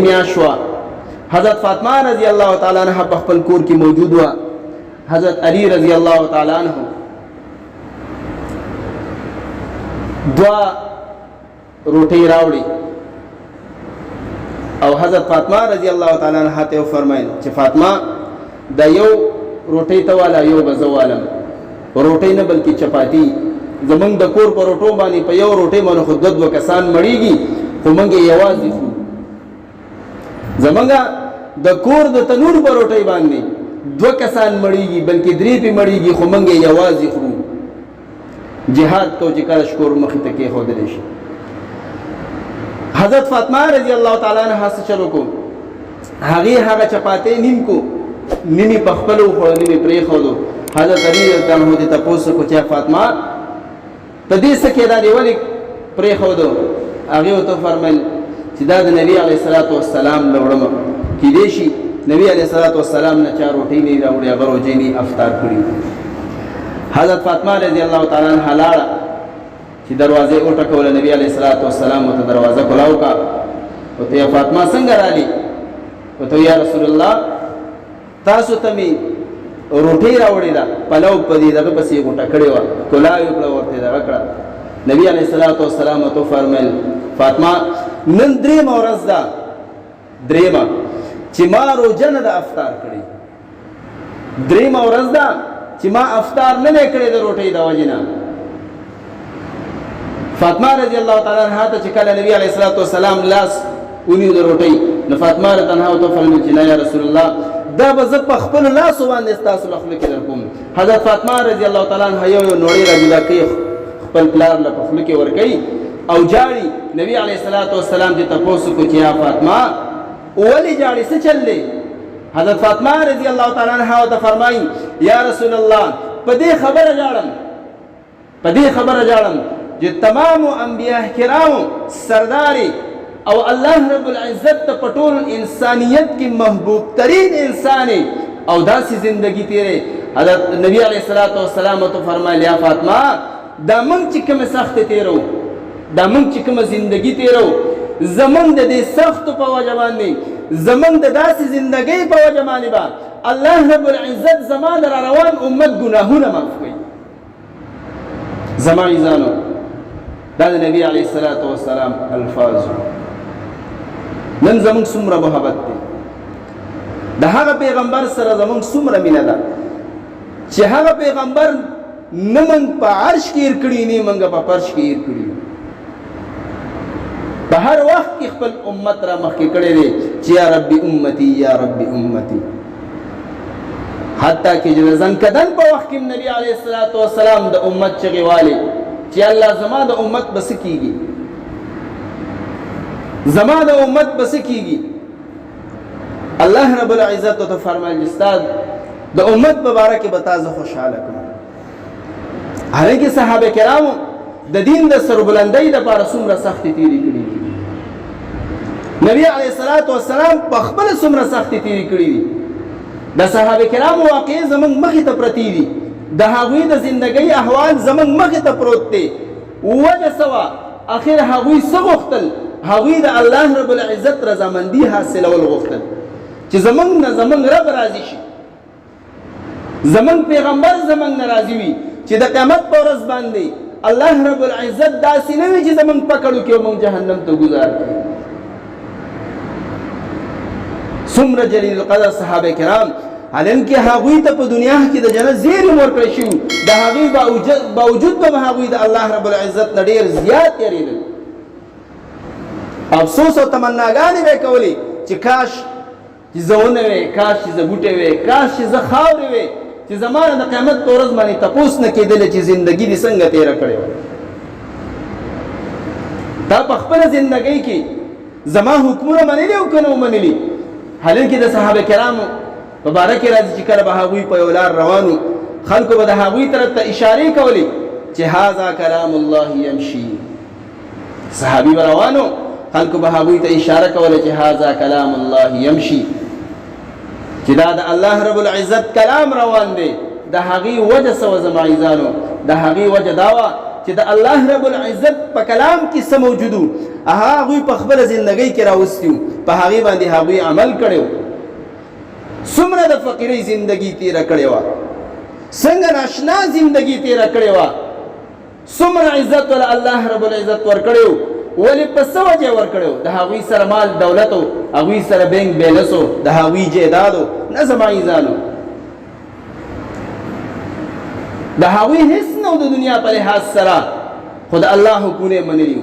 میاشت شوه. حضرت فاطمه رضی الله تعالی عنها په خپل کور کې موجود وه. حضرت علی رضی الله تعالی عنه دوه روټۍ راوړي او حضرت فاطمه رضی الله تعالی عنها ته فرمایل چې فاطمه دا یو روټۍ ته والا یو به زه والم. روټۍ نه بلکې چپاتی. زمونږ د کور په روټو باندې په یو روټۍ باندې خو دوه کسان مړیږي خو موږ یې یوازې خورو. زمونږ د کور د تنور په روټۍ باندې دوه کسان مړیږي بلکې درې پې مړیږي خو موږ یې یوازې خورو. جهاد کو چې کله شکور مخې ته کېښودلی شي. حضرت فاطمه رضی الله تعالی عنها څه چلو کو؟ هغې هغه چپاتی نیم کو، نیمې په خپله وخوړه نیمې پرېښودو. حضرت علی رضی الله عنه دې تپوس وکړو چې فاطمه په دې څه کې دا دې ولې پرېښودو؟ هغې ورته وفرمیل چې دا د نبي علیه الصلاة والسلام له وړمه کیدای شي نبی علیه الصلاة والسلام نه چا روټۍ نه راوړې هغه روژې نه افطار کړي. حضرت فاطمه رضی الله تعالی عنها لاړه چې دروازې وټکوله. نبی علیه الصلاة والسلام ورته دروازه کلاو کړه. ورته یا فاطمه څنګه رالې؟ ورته یا رسول الله تاسو ته مې روټۍ راوړې ده، پلو په دې دغه پسې یې غوټه کړې وه، کلاو یې کړه ورته یې دغه کړه. نبی علیه الصلاة والسلام ورته وفرمیل فاطمه نن درېیمه ورځ ده، درېیمه چې ما روژه نه ده افطار کړې. درېیمه ورځ ده چې ما افطار نه دی کړی د روټۍ د وجې نه. فاطمه رضی الله تعالی عنها ته چې کله نبی علیه الصلاة والسلام لاس ونیو د روټۍ نو فاطمه رضی الله عنها ته فرمایل چې نه یا رسول الله دا به زه په خپلو لاسو باندې ستاسو له خولې کې درکوم. حضرت فاطمه رضی الله تعالی عنها یو یو نوړۍ راجدا کوي، خپل پلار له په خوله کې ورکوي او جاړي. نبی علیه الصلاة والسلام دې تپوس وکړو چې یا فاطمه ولې جاړې، څه چل دی؟ حضرت فاطمه رضی الله تعالی عنها ورته فرمایي یا رسول الله په دې خبره جاړم، په دې خبره جاړم چې تمام انبیاء کرامو سرداري او الله رب العزت ته په ټول انسانیت کې محبوب ترین انسان او داسې زندگی تیرې. حضرت نبی علیه الصلاة والسلام ته فرمایل یا فاطمه دا موږ چې کومه سختې تیرو، دا موږ چې کومه زندگی تیرو، زمونږ د دې سختو په وجه باندې، زمونږ د داسې زندګۍ په وجه باندې به الله رب العزت زما د را روان امت ګناهونه معاف کوي. زما عزیزانو دا د نبی علیه الصلاة والسلام الفاظ. نن زمونږ څومره محبت دی، د هغه پیغمبر سره زمونږ څومره مینه ده چې هغه پیغمبر نه موږ په عرش کې ایر کړي نه موږ په فرش کې ایر کړي. په هر وخت کې خپل امت را مخکې کړی دی چې یا ربي امتي یا ربي امتي. حتی کې چې د زنکدن په وخت کې نبی علیه الصلاة والسلام د امت چغې والې چې الله زما د امت به څه کېږي، زما د امت به څه کېږي. الله رب العزت ته فرمایل چې ستا د امت په باره کې به تا زه خوشحاله کړم. هغې کې صحابه کرامو د دین د سربلندۍ دپاره څومره سختې تېرې کړي دي. نبی علیه الصلاة والسلام په خپله څومره سختې تېرې کړي دي. د صحابه کرامو واقعې زموږ مخې ته پرتې دي، د هغوی د زندګۍ احوال زموږ مخې ته پروت دی. وجه څه وه؟ اخر هغوی څه غوښتل؟ هغوی د الله رب العزت رضامندي حاصلول غوښتل چې زموږ نه زموږ رب راضي شي، زموږ پیغمبر زموږ نه راضي وي، چې د قیامت په ورځ باندې الله رب العزت داسې نه وي چې زموږ پکړ وکړي او موږ جهنم ته ګزار کړي. څومره جلیل القدر صحابه کرام، حالانکه هغوی ته په دنیا کې د جنت زیری ورکړی شوي، د هغوی باوجود به هغوی د الله رب العزت نه ډېر زیات یېرېدل. افسوس او تمناګانې به یې کولې چې کاش چې زه ونه وې، کاش چې زه بوټی وې، کاش چې زه خاورې وې، چې زما نه د قیامت په ورځ باندې تپوس نه کېدلی چې زندګي دې څنګه تېره کړې وه. تا په خپله زندګۍ کې زما حکمونه منلي او که نه ومنلي؟ حالانکې د صحابه کرامو په باره کې راځي چې کله به هغوی په یو لار روانو، خلکو به د هغوی طرف ته اشارې کولې چې هذا کلام الله یمشي. صحابي به روانو، خلکو به هغوی ته اشاره کوله چې هذا کلام الله یمشي، چې دا د الله رب العزت کلام روان دی. د هغې وجه څه وه زما عزیزانو؟ د هغې وجه دا وه چې د الله رب العزت په کلام کې څه موجود و؟ هغوی په خپله زندګۍ کې راوستي وو، په هغې باندې هغوی عمل کړی و. څومره د فقیرۍ زندګي تېره کړې وه، څنګه ناشنا زندګي تېره کړې وه، څومره عزت ولا الله رب العزت ورکړی و. ولې په څه وجه ورکړی و؟ د هغوی سره مال دولت و، هغوی سره بینک بیلنس و، د هغوی جیداد و، نه زما ایزان و. د هغوی هېڅ نه و د دنیا په لحاظ سره، خو د الله حکمونه یې منلي